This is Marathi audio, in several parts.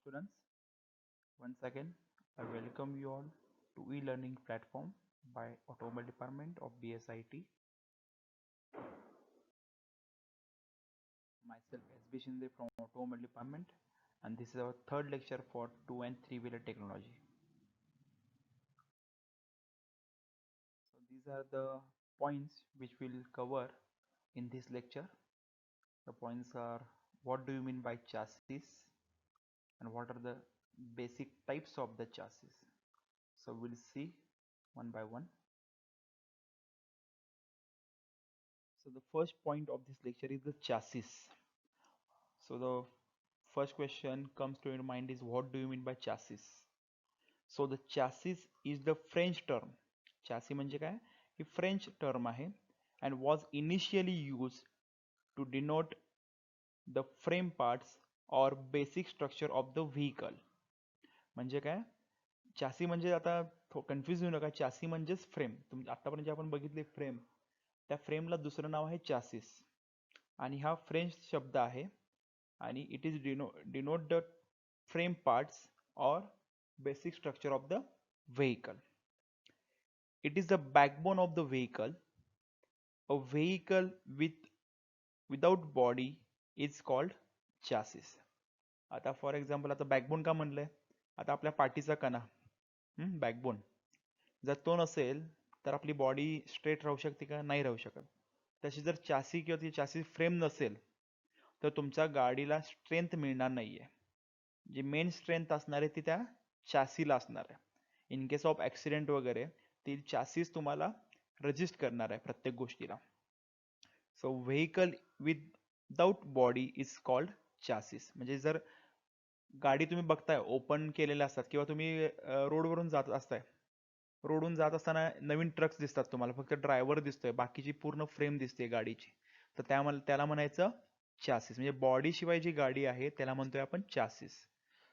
students. Once again, I welcome you all to e-learning platform by Automobile Department of BSIT. Myself SB Shinde from Automobile Department, and this is our third lecture for 2 and 3 wheeler technology. So these are the points which we'll cover in this lecture. The points are: what do you mean by chassis, and what are the basic types of the chassis. So we'll see one by one. So the first point of this lecture is the chassis. So the first question comes to your mind is, what do you mean by chassis? So the chassis is the French term. Chassis म्हणजे काय? ही French term आहे and was initially used to denote the frame parts or basic structure of the vehicle. म्हणजे काय? चॅसी म्हणजे आता कन्फ्युज होऊ नका. चॅसी म्हणजेच फ्रेम. आतापर्यंत जे आपण बघितले फ्रेम, त्या फ्रेमला दुसरं नाव आहे चॅसिस आणि हा फ्रेंच शब्द आहे आणि it is denote the frame parts or basic structure of the vehicle. It is the backbone of the vehicle. A vehicle without body is called chassis. आता फॉर एक्झाम्पल, आता बॅकबोन का म्हणलंय? आता आपल्या पाठीचा कणा, बॅकबोन, जर तो नसेल तर आपली बॉडी स्ट्रेट राहू शकते का? नाही राहू शकत. तशी जर चॅसी किंवा ती चॅसी फ्रेम नसेल तर तुमच्या गाडीला स्ट्रेंथ मिळणार नाहीये. जी मेन स्ट्रेंथ असणार आहे ती त्या चॅसीला असणार आहे. इन केस ऑफ ऍक्सिडेंट वगैरे ती चॅसीस तुम्हाला रजिस्ट करणार आहे प्रत्येक गोष्टीला. So vehicle without body is called chassis. म्हणजे जर गाडी तुम्ही बघताय ओपन केलेल्या असतात किंवा तुम्ही रोडवरून जात असताय, रोडून जात असताना नवीन ट्रक्स दिसतात तुम्हाला, फक्त ड्रायव्हर दिसतोय, बाकीची पूर्ण फ्रेम दिसते गाडीची, तर त्याला म्हणायचं चॅसिस. म्हणजे बॉडी शिवाय जी गाडी आहे त्याला म्हणतोय आपण chassis.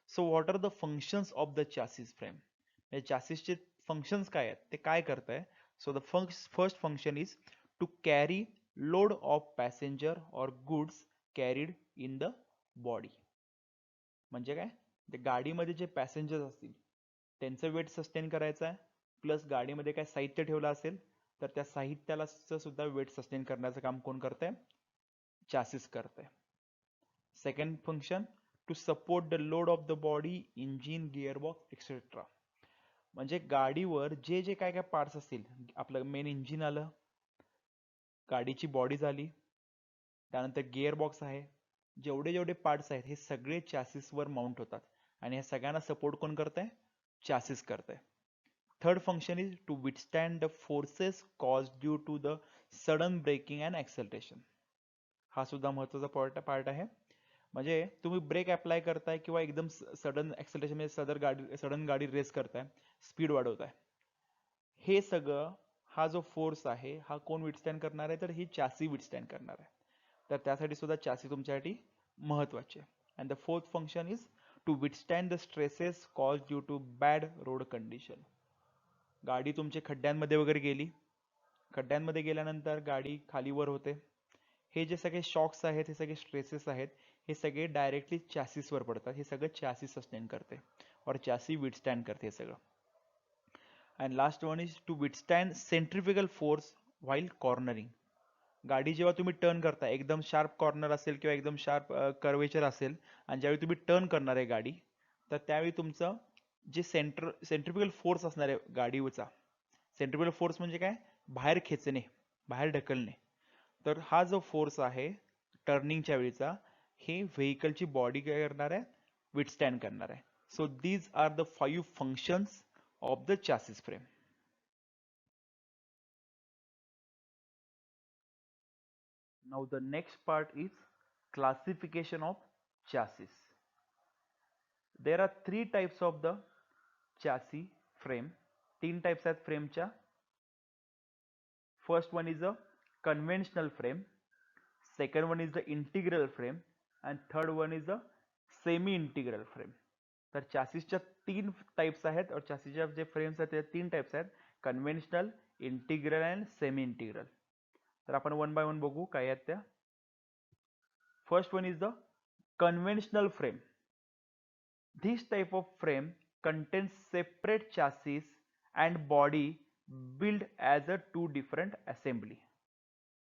So what are the functions of the chassis frame? म्हणजे चॅसिसचे फंक्शन्स काय आहेत, ते काय करताय? So the first function is to carry load of passenger or goods carried in the body. म्हणजे काय? ते गाडीमध्ये जे पॅसेंजर्स असतील त्यांचं वेट सस्टेन करायचं आहे, प्लस गाडीमध्ये काय साहित्य ठेवलं असेल तर त्या साहित्याला सुद्धा वेट सस्टेन करण्याचं काम कोण करतंय? चॅसिस करतंय. Second function, to support the load of the body, engine, gearbox etcetera. म्हणजे गाडीवर जे जे काय काय पार्ट्स असतील, आपलं मेन इंजिन आलं, गाडीची बॉडी झाली, त्यानंतर गिअरबॉक्स आहे, जेवढे जेवढे पार्ट्स आहेत हे सगळे चॅसिसवर माउंट होतात आणि या सगळ्यांना सपोर्ट कोण करतंय? चॅसिस करतंय. Third function is to withstand the forces caused due to the sudden braking and acceleration. हा सुद्धा महत्वाचा पार्ट आहे. म्हणजे तुम्ही ब्रेक अप्लाय करताय किंवा एकदम सडन ॲक्सेलरेशन म्हणजे सडन गाडी रेस करताय, स्पीड वाढवताय, हे सगळं हा जो फोर्स आहे हा कोण विथस्टँड करणार आहे? तर ही चॅसी विथस्टँड करणार आहे. तर त्यासाठी सुद्धा चॅसी तुमच्यासाठी महत्वाचे आहे. And the fourth function is to withstand the stresses caused due to bad road condition. गाडी तुमची खड्ड्यांमध्ये वगैरे गेली, खड्ड्यांमध्ये गेल्यानंतर गाडी खालीवर होते, हे जे सगळे शॉक्स आहेत, हे सगळे स्ट्रेसेस आहेत, हे सगळे डायरेक्टली चॅसिसवर पडतात. हे सगळं चॅसिस सस्टेन करते और चॅसी विथस्टँड करते हे सगळं. And last one is to withstand centrifugal force while cornering. गाडी जेव्हा तुम्ही टर्न करता, एकदम शार्प कॉर्नर असेल किंवा एकदम शार्प कर्वेचर असेल आणि ज्यावेळी तुम्ही टर्न करणार आहे गाडी, तर त्यावेळी तुमचं जे सेंट्रिफ्युगल फोर्स असणार आहे गाडीचा, सेंट्रिफ्युगल फोर्स म्हणजे काय? बाहेर खेचणे, बाहेर ढकलणे. तर हा जो फोर्स आहे टर्निंगच्या वेळीचा, हे व्हेकलची बॉडी काय करणार आहे? विथस्टँड करणार आहे. So these are the 5 functions of the chassis frame. Now the next part is classification of chassis. There are 3 types of the chassis frame. 3 types आहेत फ्रेमच्या. First one is a conventional frame, second one is the integral frame, and third one is the semi integral frame. तर चॅसिसच्या 3 टाइप्स आहेत और चॅसिसच्या जे फ्रेम्स आहेत त्या 3 टाइप्स आहेत, conventional, integral and semi integral. तर आपण वन बाय वन बघू काय आहेत त्या. First one is the conventional frame. This type of frame contains separate chassis and body built as a two different assembly.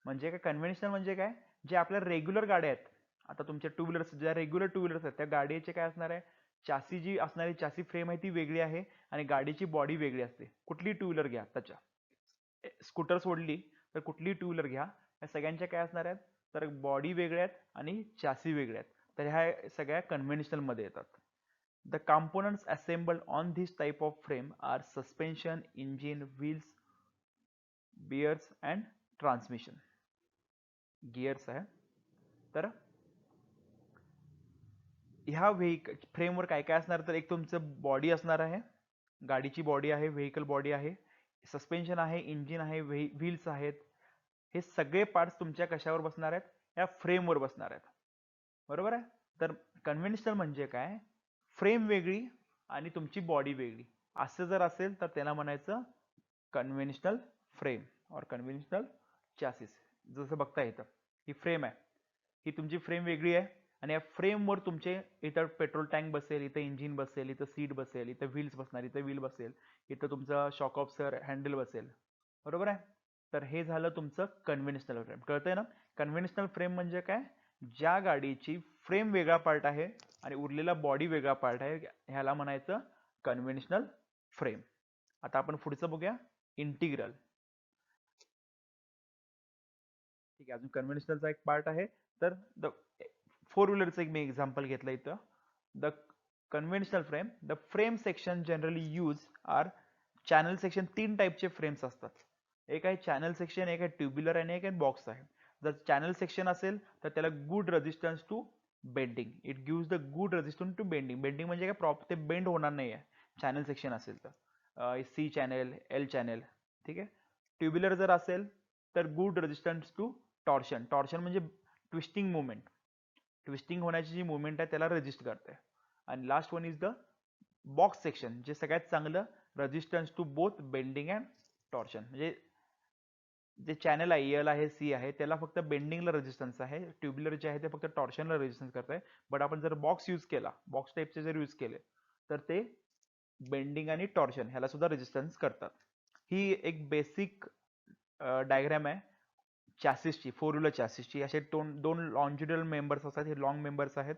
म्हणजे काय कन्व्हेन्शनल म्हणजे काय, जे आपल्या रेग्युलर गाड्या आहेत, आता तुमच्या टू व्हीलर्स ज्या रेग्युलर टू व्हीलर्स आहेत त्या गाडीचे काय असणार आहे, चासी जी असणारी चासी फ्रेम आहे ती वेगळी आहे आणि गाडीची बॉडी वेगळी असते. कुठली टू व्हीलर घ्या, त्याच्या स्कूटर सोडली तर कुठली टू व्हीलर घ्या, या सगळ्यांच्या काय असणार आहेत, तर बॉडी वेगळ्या आहेत आणि चासी वेगळे आहेत. तर ह्या सगळ्या कन्व्हेन्शनल मध्ये येतात. The components assembled on this type of frame are suspension, engine, wheels, gears and transmission. Gears आहे. तर ह्या व्हेइकल फ्रेमवर काय काय असणार, तर एक तुमचं बॉडी असणार आहे, गाडीची बॉडी आहे, व्हेइकल बॉडी आहे, सस्पेन्शन आहे, इंजिन आहे, व्हील्स आहेत. हे सगळे पार्ट्स तुमच्या कशावर बसणार आहेत, या फ्रेमवर बसणार आहेत. बरोबर आहे. तर कन्व्हेन्शनल म्हणजे काय, फ्रेम वेगळी आणि तुमची बॉडी वेगळी असं जर असेल तर त्याला म्हणायचं कन्व्हेन्शनल फ्रेम और कन्व्हेन्शनल चॅसिस. जसं बघता येतं, ही फ्रेम आहे, ही तुमची फ्रेम वेगळी आहे आणि या फ्रेमवर तुमचे इथं पेट्रोल टँक बसेल, इथं इंजिन बसेल, इथं सीट बसेल, इथं व्हील्स बसणार, इथं व्हील बसेल, इथं तुमचं शॉक ऑब्झर्वर हँडल बसेल. बरोबर आहे. तर हे झालं तुमचं कन्व्हेन्शनल फ्रेम. कळतंय ना. कन्व्हेन्शनल फ्रेम म्हणजे काय, ज्या गाडीची फ्रेम वेगळा पार्ट आहे आणि उरलेला बॉडी वेगळा पार्ट आहे, ह्याला म्हणायचं कन्व्हेन्शनल फ्रेम. आता आपण पुढचं बघूया, इंटिग्रल. ठीक आहे, अजून कन्व्हेन्शनलचा एक पार्ट आहे. तर द फोर व्हीलरचं एक मी एक्झाम्पल घेतलं इथं. The conventional frame, the frame section generally use our channel section. तीन टाईपचे फ्रेम्स असतात. एक आहे चॅनल सेक्शन, एक आहे ट्युब्युलर आणि एक आहे बॉक्स आहे. जर चॅनल सेक्शन असेल तर त्याला good resistance to bending, it gives the good resistance to bending. Bending म्हणजे काय, प्रॉपर ते बेंड होणार नाही आहे चॅनल सेक्शन असेल तर. C channel, L channel. ठीक आहे. ट्युब्युलर जर असेल तर good resistance to torsion. Torsion म्हणजे ट्विस्टिंग मुवमेंट, ट्विस्टिंग होण्याची जी मुवमेंट आहे त्याला रेजिस्ट करते. आणि last one is the box section, जे सगळ्यात चांगलं resistance to both bending and torsion. म्हणजे जे चॅनल आहे, एल आहे, सी आहे, त्याला फक्त बेंडिंगला रेजिस्टन्स आहे, ट्युब्युलर जे आहे ते फक्त टॉर्शनला रेजिस्टन्स करत आहे. बट आपण जर बॉक्स यूज केला, बॉक्स टाईपचे जर यूज केले तर ते बेंडिंग आणि टॉर्शन ह्याला सुद्धा रेजिस्टन्स करतात. ही एक बेसिक डायग्राम आहे चॅसिसची, फोर व्हीलर चॅसिसची. असे दोन लॉन्जिट्युडल मेंबर्स असतात, हे लॉंग मेंबर्स आहेत.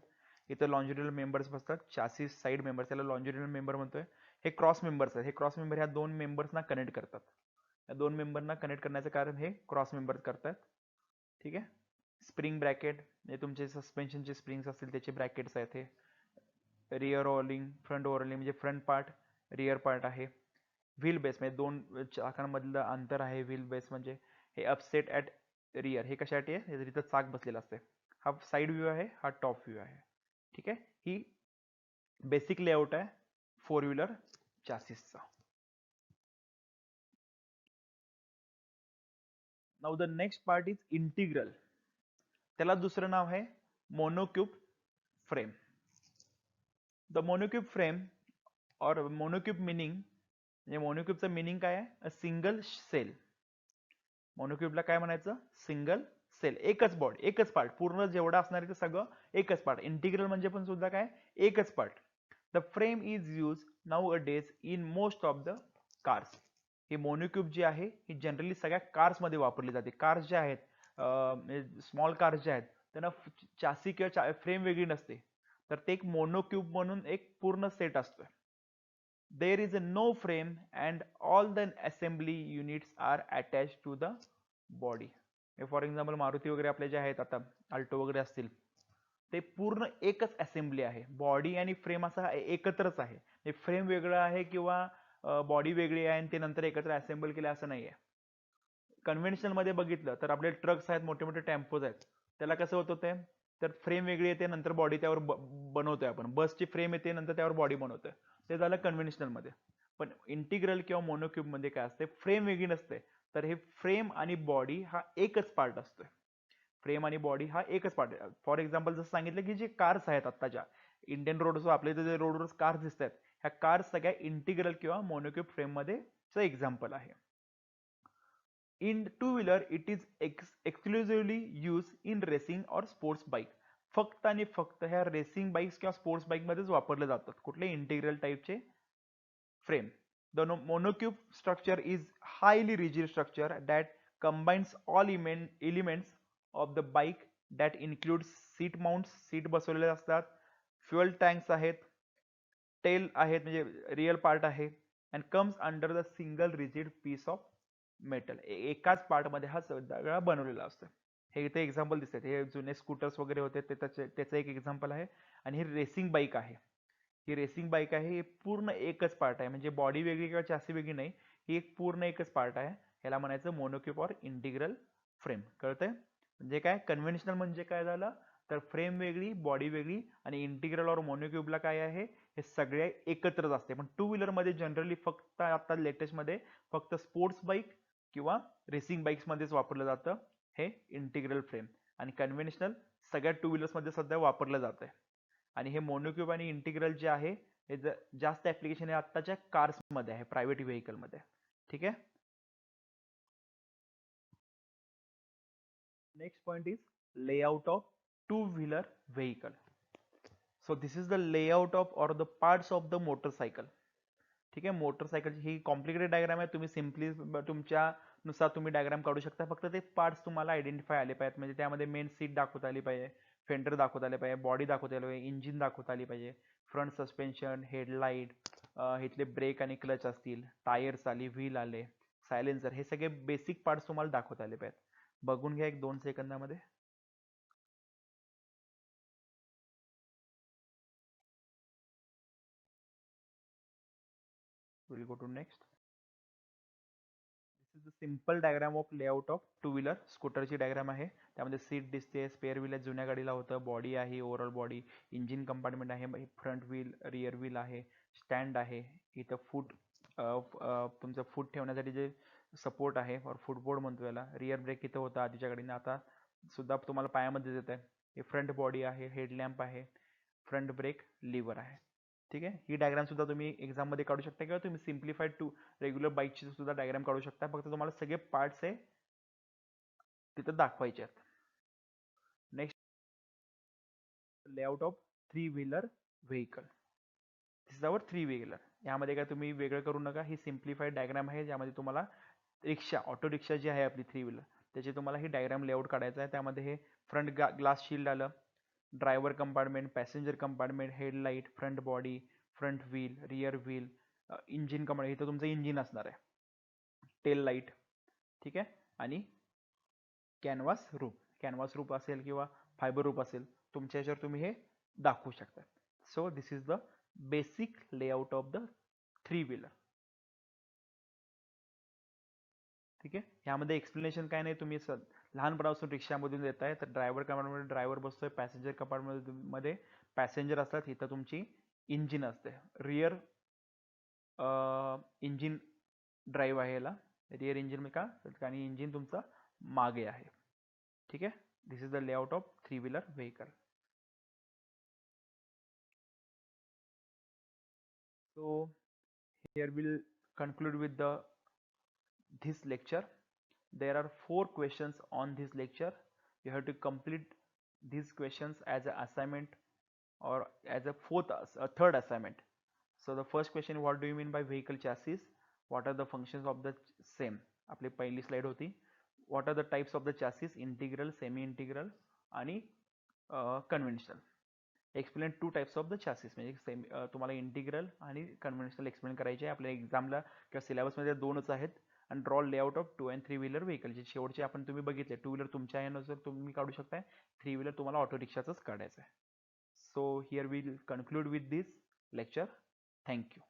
इथं लॉन्जिट्युडल मेंबर्स बसतात, चॅसिस साईड मेंबर्स, त्याला लॉन्जिट्युडल मेंबर म्हणतोय. हे क्रॉस मेंबर्स आहेत, हे क्रॉस मेंबर ह्या दोन मेंबर्सना कनेक्ट करतात. या दोन मेंबरना कनेक्ट करण्याचं कारण हे क्रॉस मेंबर्स करतात. ठीक आहे. स्प्रिंग ब्रॅकेट, हे तुमचे सस्पेन्शनचे स्प्रिंग्स असतील त्याचे ब्रॅकेट्स आहेत. हे रिअर ओव्हरलिंग, फ्रंट ओव्हरलिंग म्हणजे फ्रंट पार्ट, रिअर पार्ट आहे. व्हील बेस म्हणजे दोन चाकांमधलं अंतर आहे. व्हील बेस म्हणजे हे अपसेट ॲट रिअर, हे कशासाठी आहे, हे इथं चाक बसलेलं असते. हा साईड व्ह्यू आहे, हा टॉप व्ह्यू आहे. ठीक आहे. ही बेसिक लेआउट आहे फोर व्हीलर चॅसिसचा. Now the next part is integral. त्याला दुसरं नाव आहे monocoque frame. The monocoque frame or monocoque meaning, म्हणजे मोनोक्यूबचं मिनिंग काय आहे, अ सिंगल सेल. मोनोक्यूबला काय म्हणायचं, सिंगल सेल, एकच बॉडी, एकच पार्ट, पूर्ण जेवढं असणार ते सगळं एकच पार्ट. इंटिग्रल म्हणजे पण सुद्धा काय, एकच part. The frame is use nowadays in most of the cars. ही मोनोक्यूब जी आहे ही जनरली सगळ्या कार्स मध्ये वापरली जाते. कार्स ज्या आहेत, स्मॉल कार्स ज्या आहेत, त्यांना चासी किंवा फ्रेम वेगळी नसते, तर ते एक मोनोक्यूब म्हणून एक पूर्ण सेट असतो. There is no frame and all the assembly units are attached to the body. For example Maruti वगैरे आपले जे आहेत, आता अल्टो वगैरे असतील, ते पूर्ण एकच असेंब्ली आहे. बॉडी आणि फ्रेम असा एकत्रच आहे. फ्रेम वेगळं आहे किंवा बॉडी वेगळी आहे आणि ते नंतर एकत्र असेंबल केले असं नाही आहे. कन्व्हेन्शनल मध्ये बघितलं तर आपले ट्रक्स आहेत, मोठे मोठे टेम्पोज आहेत, त्याला कसं होतं ते, तर फ्रेम वेगळी येते, नंतर बॉडी त्यावर बनवतोय आपण. बसची फ्रेम येते, नंतर त्यावर बॉडी बनवतोय. ते झालं कन्व्हेन्शनल मध्ये. पण इंटिग्रल किंवा मोनोक्यूब मध्ये काय असते, फ्रेम वेगळी नसते, तर हे फ्रेम आणि बॉडी हा एकच पार्ट असतोय. फ्रेम आणि बॉडी हा एकच पार्ट. फॉर एक्झाम्पल जसं सांगितलं की जे कार्स आहेत आत्ताच्या इंडियन रोडवर, आपल्या इथे जे रोडवर कार्स दिसत आहेत, ह्या कार्स सगळ्या इंटिग्रल किंवा मोनोक्यूब फ्रेम मध्ये एक्झाम्पल आहे. In two-wheeler, it is exclusively used in racing or sports bike. फक्त आणि फक्त ह्या रेसिंग बाईक्स किंवा स्पोर्ट्स बाईक मध्येच वापरले जातात. कुठले इंटिग्रल टाईपचे frame. The monocube structure is highly rigid structure that combines all elements of the bike that includes seat mounts, seat बसवलेले असतात, fuel tanks आहेत, tail आहेत म्हणजे रिअल पार्ट आहे, and comes under the single rigid piece of metal. एकाच पार्ट मध्ये हा सगळा बनवलेला असतो. हे इथे एक्झाम्पल दिसतात. हे जुने स्कूटर्स वगैरे होते ते त्याचं एक एक्झाम्पल आहे. आणि ही रेसिंग बाईक आहे. ही रेसिंग बाईक आहे. ही पूर्ण एकच पार्ट आहे, म्हणजे बॉडी वेगळी किंवा चासी वेगळी नाही. ही एक पूर्ण एकच पार्ट आहे. ह्याला म्हणायचं मोनोक्यूब ऑर इंटिग्रल फ्रेम. कळतंय? म्हणजे काय कन्व्हेन्शनल म्हणजे काय झालं तर फ्रेम वेगळी, बॉडी वेगळी, आणि इंटिग्रल ऑर मोनोक्यूबला काय आहे हे सगळे एकत्रच असते. पण टू व्हीलर मध्ये जनरली फक्त आता लेटेस्ट मध्ये फक्त स्पोर्ट्स बाईक किंवा रेसिंग बाईक्स मध्येच वापरलं जातं हे इंटिग्रल फ्रेम. आणि कन्व्हेन्शनल सगळ्या टू व्हीलर्स मध्ये सध्या वापरलं जात आहे. आणि हे मोनोक्यूब आणि इंटिग्रल जे आहे हे जास्त ऍप्लिकेशन हे आत्ताच्या कार्स मध्ये आहे, प्रायव्हेट व्हेकल मध्ये. ठीक आहे. Next point is layout of two wheeler vehicle. So this is the layout of or the parts of the motorcycle. ठीक आहे. मोटरसायकलची ही कॉम्प्लिकेटेड डायग्राम आहे. तुम्ही सिम्पली तुमच्या नुसार तुम्ही डायग्राम काढू शकता. फक्त ते पार्ट्स तुम्हाला आयडेंटिफाय आले पाहिजेत. म्हणजे त्यामध्ये मेन सीट दाखवता आली पाहिजे, फेंडर दाखवता आले पाहिजे, बॉडी दाखवता आली पाहिजे, इंजिन दाखवता आली पाहिजे, फ्रंट सस्पेन्शन, हेडलाईट, इथले ब्रेक आणि क्लच असतील, टायर्स आली, व्हील आले, सायलेन्सर, हे सगळे बेसिक पार्ट्स तुम्हाला दाखवता आले पाहिजेत. बघून घ्या एक 2 सेकंदामध्ये. Will go to next. This is the simple diagram of layout of two wheeler. स्कूटरची डायग्राम आहे. त्यामध्ये सीट दिसते, स्पेअर व्हील जुन्या गाडीला होतं, बॉडी आहे, ओव्हरऑल बॉडी, इंजिन कंपार्टमेंट आहे, फ्रंट व्हील, रिअर व्हील आहे, स्टँड आहे, इथं फूट तुमचं फूट ठेवण्यासाठी जे सपोर्ट आहे और फुटबोर्ड म्हणतो याला, रिअर ब्रेक इथं होता आधीच्या गाडीने, आता सुद्धा तुम्हाला पायामध्ये देत आहे. हे फ्रंट बॉडी आहे, हेडलॅम्प आहे, फ्रंट ब्रेक लिव्हर आहे. ठीक आहे. ही डायग्राम सुद्धा तुम्ही एक्झाम मध्ये काढू शकता किंवा तुम्ही सिम्प्लिफाईड टू रेग्युलर बाईकची सुद्धा डायग्राम काढू शकता. फक्त तुम्हाला सगळे पार्ट्स आहे तिथं दाखवायचे आहेत. Next, layout of three wheeler vehicle. This is our three wheeler. यामध्ये काय तुम्ही वेगळं करू नका. ही सिम्प्लिफाईड डायग्राम आहे ज्यामध्ये तुम्हाला रिक्षा, ऑटो रिक्षा जी आहे आपली थ्री व्हीलर, त्याची तुम्हाला ही डायग्राम लेआउट काढायचा आहे. त्यामध्ये हे फ्रंट ग्लास शील्ड आलं, driver compartment, passenger compartment, headlight, front body, front wheel, rear wheel, engine compartment, इथं तुमचं इंजिन असणार आहे, टेल लाईट. ठीक आहे. आणि कॅनव्हास रूफ, कॅनव्हास रूफ असेल किंवा फायबर रूफ असेल, तुमच्या याच्यावर तुम्ही हे दाखवू शकता. So this is the basic layout of the three wheeler. ठीक आहे. ह्यामध्ये एक्सप्लेनेशन काय नाही, तुम्ही लहानपणापासून रिक्षामधून येत आहे तर ड्रायव्हर कंपार्टमेंट ड्रायव्हर बसतोय, पॅसेंजर कंपार्टमेंट मध्ये पॅसेंजर असतात, इथं तुमची इंजिन असते, रिअर इंजिन ड्राईव्ह आहे याला, रिअर इंजिन का आणि इंजिन तुमचा मागे आहे. ठीक आहे. This is the layout of three wheeler vehicle. So here we'll conclude with this lecture. There are 4 questions on this lecture. You have to complete these questions as an assignment or as a third assignment. So the first question, what do you mean by vehicle chassis? What are the functions of the same? आपली पहिली स्लाइड होती. What are the types of the chassis? Integral, semi integral आणि conventional. Explain two types of the chassis. म्हणजे तुम्हाला इंटिग्रल आणि कन्व्हेन्शनल एक्सप्लेन करायचे आहे. आपल्या एक्झामला किंवा सिलेबसमध्ये 2च आहेत. आणि draw layout of 2 and 3 wheeler vehicle, जे शेवटचे आपण तुम्ही बघितले. टू व्हीलर तुमच्या ह्यानुसार तुम्ही काढू शकताय, थ्री व्हीलर तुम्हाला ऑटो रिक्षाच काढायचं आहे. So here will conclude with this lecture. Thank you.